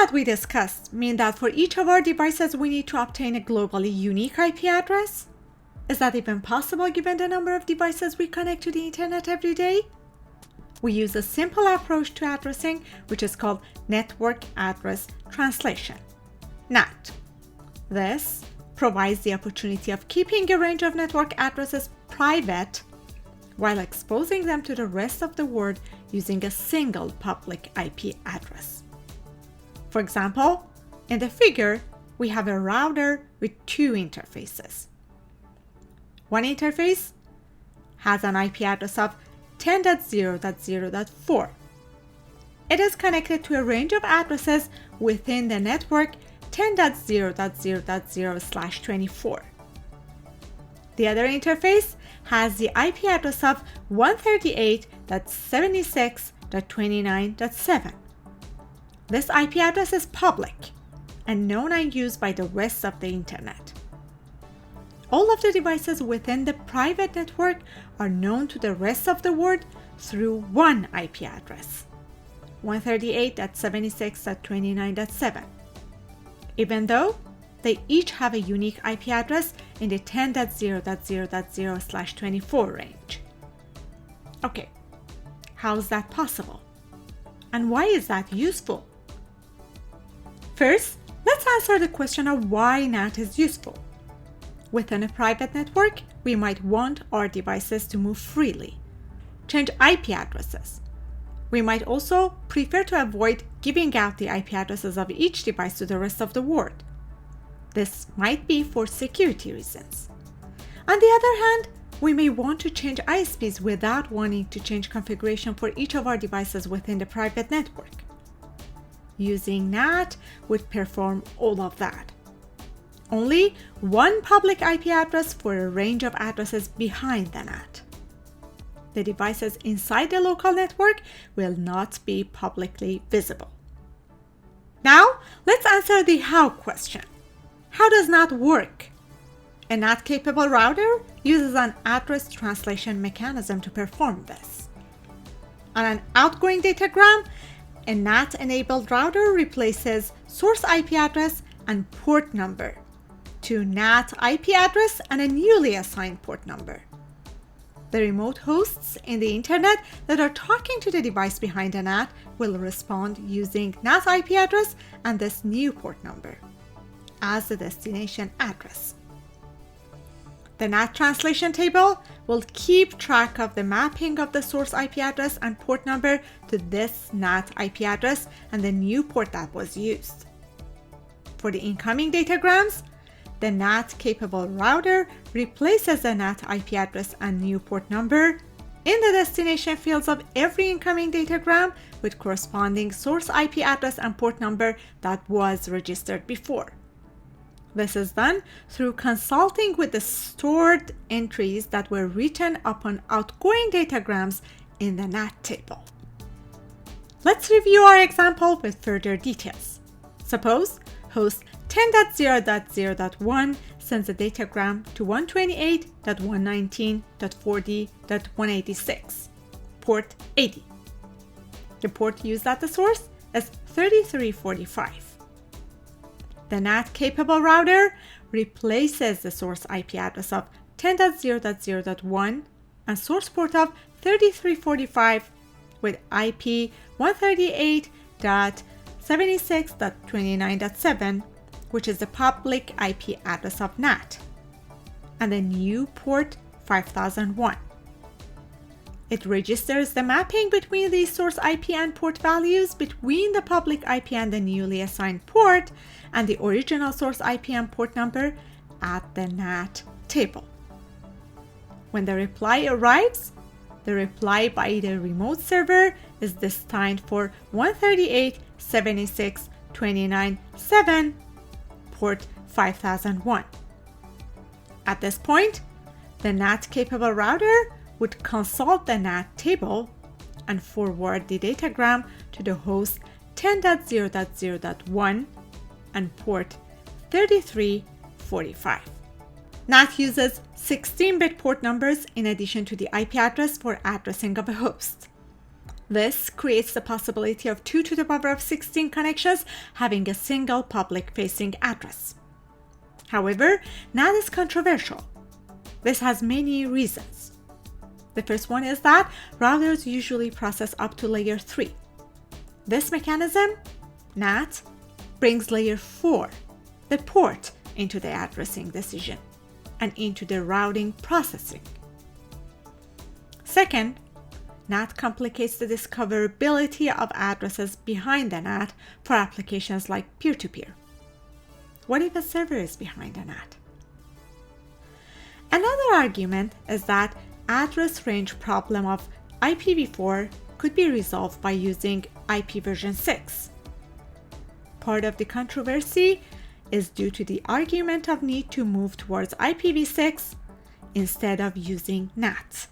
that we discussed mean that for each of our devices we need to obtain a globally unique IP address? Is that even possible given the number of devices we connect to the internet every day? We use a simple approach to addressing, which is called Network Address Translation, NAT. This provides the opportunity of keeping a range of network addresses private while exposing them to the rest of the world using a single public IP address. For example, in the figure, we have a router with two interfaces. One interface has an IP address of 10.0.0.4. It is connected to a range of addresses within the network 10.0.0.0/24. The other interface has the IP address of 138.76.29.7. This IP address is public and known and used by the rest of the internet. All of the devices within the private network are known to the rest of the world through one IP address, 138.76.29.7, even though they each have a unique IP address in the 10.0.0.0/24 range. Okay, how is that possible? And why is that useful? First, let's answer the question of why NAT is useful. Within a private network, we might want our devices to move freely, change IP addresses. We might also prefer to avoid giving out the IP addresses of each device to the rest of the world. This might be for security reasons. On the other hand, we may want to change ISPs without wanting to change configuration for each of our devices within the private network. Using NAT would perform all of that. Only one public IP address for a range of addresses behind the NAT. The devices inside the local network will not be publicly visible. Now, let's answer the how question. How does NAT work? A NAT-capable router uses an address translation mechanism to perform this. On an outgoing datagram, a NAT-enabled router replaces source IP address and port number to NAT IP address and a newly assigned port number. The remote hosts in the internet that are talking to the device behind the NAT will respond using NAT IP address and this new port number as the destination address. The NAT translation table will keep track of the mapping of the source IP address and port number to this NAT IP address and the new port that was used. For the incoming datagrams, the NAT-capable router replaces the NAT IP address and new port number in the destination fields of every incoming datagram with corresponding source IP address and port number that was registered before. This is done through consulting with the stored entries that were written upon outgoing datagrams in the NAT table. Let's review our example with further details. Suppose host 10.0.0.1 sends a datagram to 128.119.40.186, port 80. The port used at the source is 3345. The NAT-capable router replaces the source IP address of 10.0.0.1 and source port of 3345 with IP 138.76.29.7, which is the public IP address of NAT, and the new port 5001. It registers the mapping between the source IP and port values between the public IP and the newly assigned port and the original source IP and port number at the NAT table. When the reply arrives, the reply by the remote server is destined for 138.76.29.7, port 5001. At this point, the NAT-capable router would consult the NAT table and forward the datagram to the host 10.0.0.1 and port 3345. NAT uses 16-bit port numbers in addition to the IP address for addressing of a host. This creates the possibility of 2 to the power of 16 connections having a single public-facing address. However, NAT is controversial. This has many reasons. The first one is that routers usually process up to layer 3. This mechanism, NAT, brings layer 4, the port, into the addressing decision and into the routing processing. Second, NAT complicates the discoverability of addresses behind the NAT for applications like peer-to-peer. What if a server is behind a NAT? Another argument is that address range problem of IPv4 could be resolved by using IP version 6. Part of the controversy is due to the argument of need to move towards IPv6 instead of using NAT.